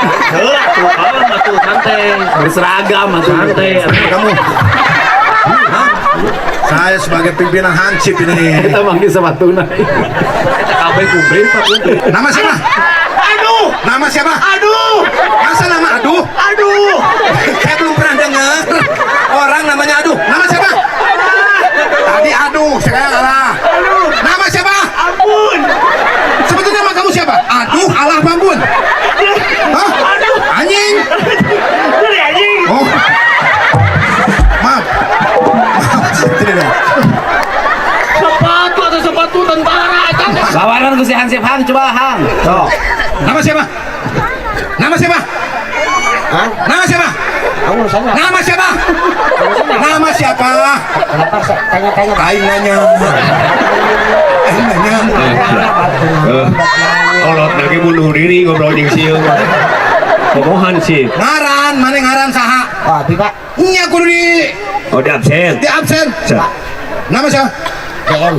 Heula tuh, kalem atuh santai. Berseragam atuh. Santai. Kamu. Hah? Saya sebagai pimpinan Hansip ini. Kita manggil sepatuna. Kita kabeh kumplit, Pak kumplit. Nama siapa? Aduh, Nama siapa? aduh, Masa nama Aduh? aduh. Saya belum pernah dengar orang namanya Aduh. Nama siapa? Tadi Aduh, sekarang Allah. Nama siapa? Ampun. Sebetulnya nama kamu siapa? Aduh, Allah Bambun. Hah? Aduh. Anjing. Dari anjing. Oh. Maaf. Tidak. Sepatu atau sepatu tentara aja. Lawanan ku si Hansip Hang coba Hang. Sok. Nama siapa? Nama siapa? Hah? Nama siapa? Kamu sana. Nama siapa? Nama siapa? Kenapa tanya-tanya? Aing nanya. Aing nanya. Kolot lagi bunuh diri ngobrol jeung sieun. Pomohan sih. Ngaran, mana ngaran saha? Oh, Pak. Nya kudu di Oh, di absen. absen. Nama siapa? DM.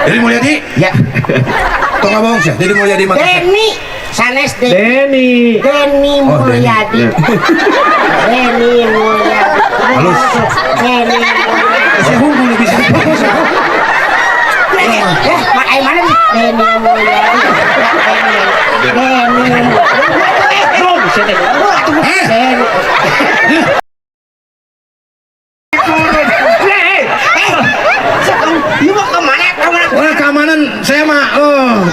Dedi Mulyadi. Ya. Tong ngomong sih, Dedi Mulyadi Makassar. Denny. Sanes Denny. Denny Oh, Denny. Mulyadi. Denny Mulyadi. Halus. Denny Mulyadi. Saya hubung lebih sini. Mak ai mana nih? Denny Mulyadi. Denny Mulyadi. Belum, saya tanya. Denny. Lu mau kemana? Wah, keamanan saya mah,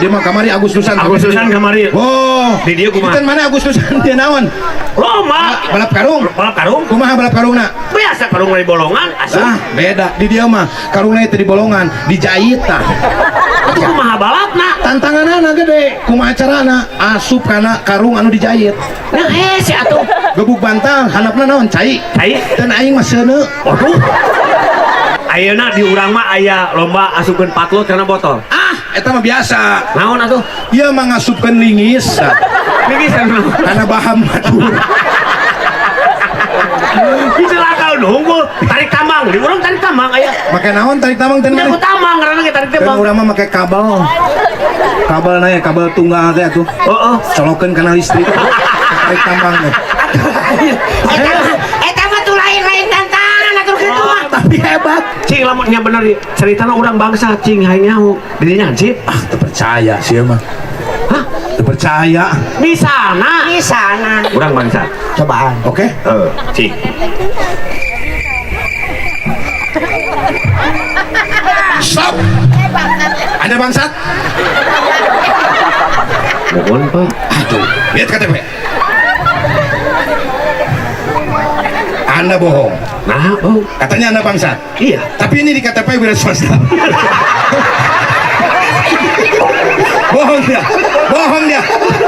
dia mah kamari Agustusan. Agustusan kamari. Oh, Di dia kumaha? Kita mana Agustusan dia naon? Loma. Balap karung. Balap karung. Kumaha balap karungna? Biasa karung dari bolongan, asup. Ah, beda. Di dia mah karungna itu di bolongan, dijahit tah. Itu kumaha balapna. Tantanganana gede, kumaha carana asup kana karung anu dijahit. Nah, si atuh. Gebuk bantal, handapna naon? Cai. Cai. Dan aing mah seuneu. Waduh. Ayeuna di urang mah aya lomba asupkeun patlot kana botol. Ah, eta mah biasa. Naon atuh? Ieu mah ngasupkeun lingis. Ini sana. Karena bahan madur. Bisa lakal nunggu tarik tambang. Di urang tarik tambang aya. Make naon tarik tamang teh? Nya ku tambang karena ge tarik Dan tambang. urang mah make kabel. Kabel na ya, kabel tunggal teh atuh. Heeh. Colokeun kana listrik. Tarik tambang teh. Eta mah tuh lain-lain tantangan atuh kitu mah. Tapi hebat. Cing lamunnya bener ceritana urang bangsa cing hayang nyaho. Dirinya hansip. Ah, teu percaya sih mah. Hah? Teu percaya. Di sana. Di sana. Urang bangsa. Cobaan. Oke? Cing. Stop. Ada bangsat? Mohon, Pak. Aduh, lihat KTP. Anda bohong. Nah, oh. Katanya Anda bangsat. Iya. Tapi ini di KTP wira swasta. Bohong dia. Bohong dia.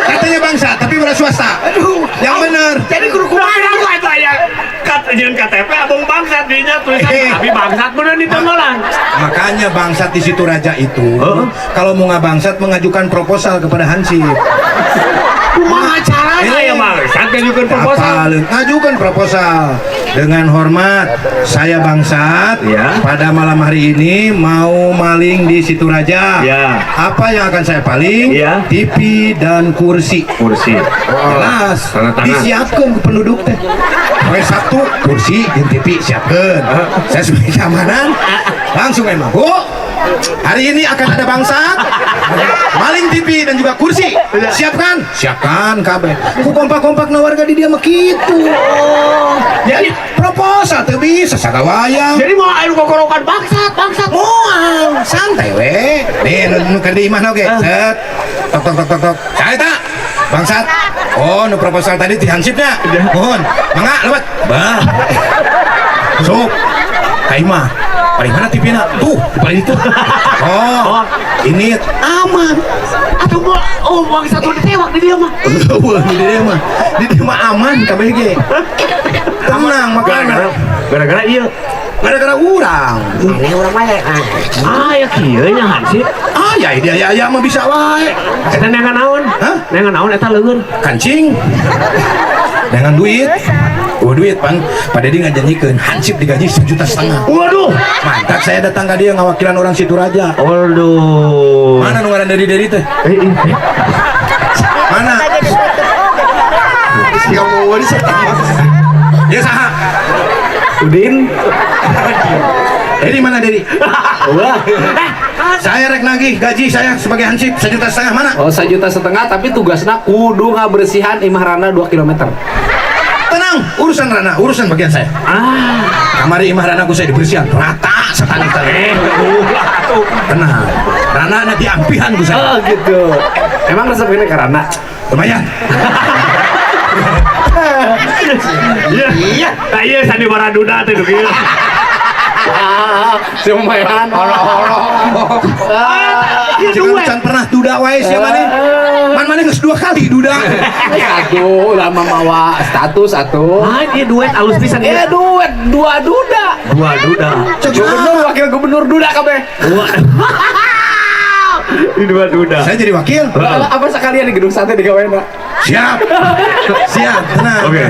Katanya bangsat, tapi wira swasta. Aduh. Yang benar. Jadi kudu kumaha aku eta aya. Jangan KTP abang bangsat dinya tulisan tapi bangsat bener di tenggolan. Makanya bangsat di situ raja itu, kalau mau ngabangsat mengajukan proposal kepada Hansip. Kumaha caranya ya bangsat ngajukeun proposal? Apalin, ngajukan proposal dengan hormat. Saya bangsat. Ya. Pada malam hari ini mau maling di situ raja. Ya. Apa yang akan saya paling? Ya. TV dan kursi. Kursi. Jelas. Tanda tangan. Disiapkan ke penduduk teh. Poe Sabtu kursi dan TV siapkan. Saya sebagai keamanan langsung emang. Bu, hari ini akan ada bangsat, maling TV dan juga kursi. Siapkan? Siapkan kabeh. Ku kompak-kompak na warga di dia mah kitu. Jadi proposal teu bisa sagawayang. Jadi mau anu kokorokan bangsat. Moal, santai we. Nih, nu keur di imah oge. Set. Tok tok tok tok tok. Saeta? Bangsat. Oh, nu proposal tadi ti Hansipnya. Mohon. Mangga lewat. Bah. Sok. Ka imah. Paling mana TV-na? Tuh, di paling itu. Oh, ini aman. Atuh mau bangsat udah tewak di dia mah. Wah, di dia mah. Di dia mah aman kabeh ge. Tenang makanya. Gara-gara iya. Gara-gara urang. Ini urang mah Ya kieu nya hansip. Ah, ya dia mah bisa wae. Eta nengan naon? Hah? Nengan naon eta leungeun. Kancing dengan duit. Duit pan Pak Dedi ngajanjikeun Hansip digaji 1,5 juta. Waduh. Mantap, saya datang ke dia ngawakilan orang situ raja. Waduh. Mana nu ngaran dari teh? Mana? Ya saha. Udin. Dedi mana Dedi? Wah. Saya rek nagih gaji saya sebagai hansip 1,5 juta mana? Oh, 1,5 juta, tapi tugasnya kudu ngabersihan imah rana 2 km. Tenang, urusan Rana, urusan bagian saya. Kamari imah Rana ku saya dibersihan rata sekali teh. Tenang, Rana na diampihan ku saya. Oh, gitu. Emang resep ini karena Lumayan. Iya. Iya sandiwara duda teh nu kieu. lumayan. Jangan can pernah duda wae sia maneh. Maneh geus 2 kali duda. Aduh, lama mawa status atuh. Ah, dia duet alus pisan Eh, ya. duet 2 duda. Dua duda. Gubernur, wakil gubernur duda kabeh. Ini dua duda. Saya jadi wakil. Apa sekalian di gedung sate di Gawena? Siap. Siap, tenang. Oke.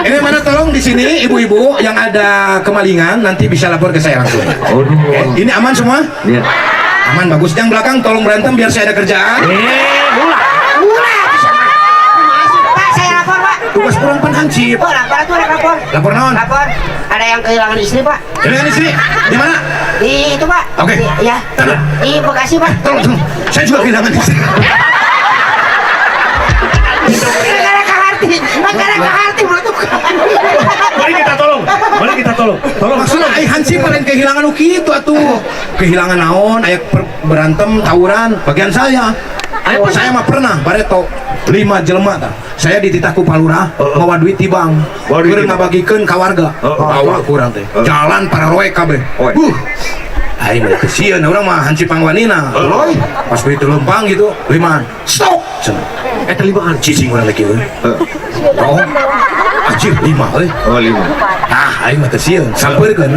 Ini mana tolong di sini ibu-ibu yang ada kemalingan nanti bisa lapor ke saya langsung. Oke, ini aman semua? Iya. Aman bagus. Yang belakang tolong berantem biar saya ada kerjaan. Ulah. Pak, saya lapor, Pak. Tugas kurang hansip. Oh, lapor tuh, lapor. Lapor naon? Lapor. Ada yang kehilangan istri, Pak. Kehilangan istri? Di mana? Di itu, Pak. Oke. Iya. Di Bekasi, Pak. Tolong. Saya juga kehilangan istri. Negara Kaharti meletup. Mari kita tolong. Tolong. Maksudnya hansip paling kehilangan kitu atuh. Kehilangan naon, aya berantem, tawuran, bagian saya. Saya mah pernah bareto 5 jelema tah. Saya dititah ku palurah, mawa duit ti bank. Keur ngabagikeun ka warga. Bawa kurang teh. Jalan para roek kabeh. Aing mah kesian urang mah hansip pangwanina. Pas begitu lempang gitu, 5. Stop. Eta 5 cicing urang lagi euy. Oh. Anjir 5 euy. Oh, 5. Ah, aing mah kesian. Sampeurkeun.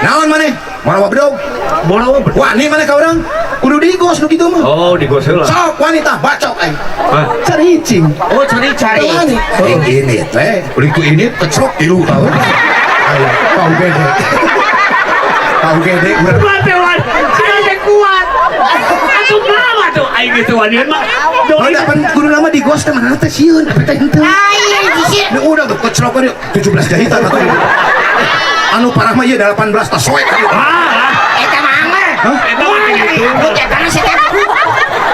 Naon maneh? Moal bedog. Bola apa? Wani maneh ka urang? Kudu digos nu kitu mah. Oh, digos heula. Sok wanita bacok aing. Hah? Cari cing. Oh, cari. Ini teh, beli ku ini kecrok tilu tahu. Ayo, kau gede. Kau gede urang. Kuat. Saya kuat. Atuh kenapa tuh? Aing gitu wanian mah. Oh, dapan kudu lama digos teh mana teh sieun apa teh henteu. Iya, sih. Nah, udah tuh kecrok dia 17 jahitan atuh. Anu parah mah ieu 18 tas soek. Eta mah anger. Eta mah ti dituna. Lu jatana setepu.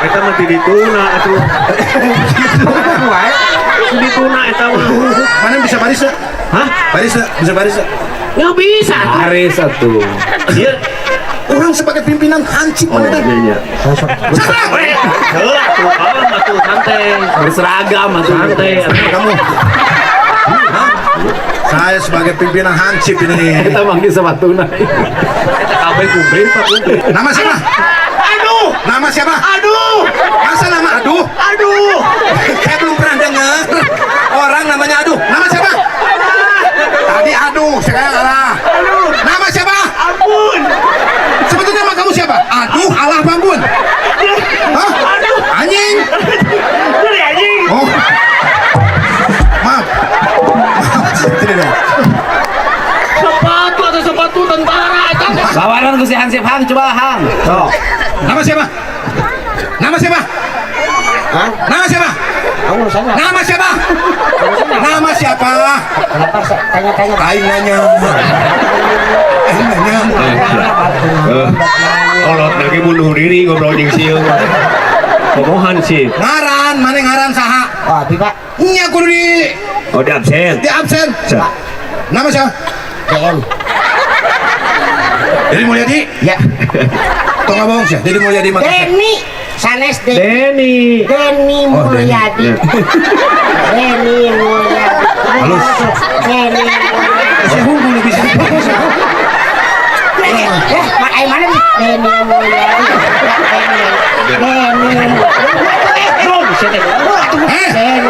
Eta mah ti dituna atuh. Dituna eta mah. Mana bisa baris teh? Hah? Baris teh, bisa baris teh. Ya bisa. Hari satu. Iya. Orang sebagai pimpinan hansip mana teh? Iya. Heula tuh, atuh santai. Berseragam atuh. Santai. Kamu. Hah? Saya sebagai pimpinan hansip ini. Kita manggil sepatuna. Eta kabeh kumplit, Pak. Nama siapa? Aduh. Nama siapa? Aduh. Masa nama aduh? Aduh. Saya belum pernah dengar orang namanya aduh. Nama siapa? Tadi aduh, sekarang Allah. Nama siapa? Ampun. Sebetulnya nama kamu siapa? Aduh, Allah Bambun. Hah? Aduh. Anjing. Dari anjing. Oh. Maaf. Tidak. Sepatu tentara aja. Lawanan ku si Hansip Hang, coba Hang. Sok. Nama siapa? Nama siapa? Hah? Nama siapa? Kamu sana. Nama siapa? Nama siapa? Kenapa tanya-tanya? Aing nanya. Aing nanya. Kolot lagi bunuh diri ngobrol jeung sieun. Ngomong sih. Ngaran, mana ngaran saha? Oh, Pak. Nya kudu Oh, di absen. di absen. Nama siapa? DM. Dedi Mulyadi. Ya. Tong ngomong sih, Dedi Mulyadi mah. Denny. Sanes Denny. Denny Mulyadi. Denny Mulyadi. Halus. Denny Mulyadi. Si hubung bisa. Mak mana nih? Denny Mulyadi. Denny Mulyadi. Dong, siete. Eh,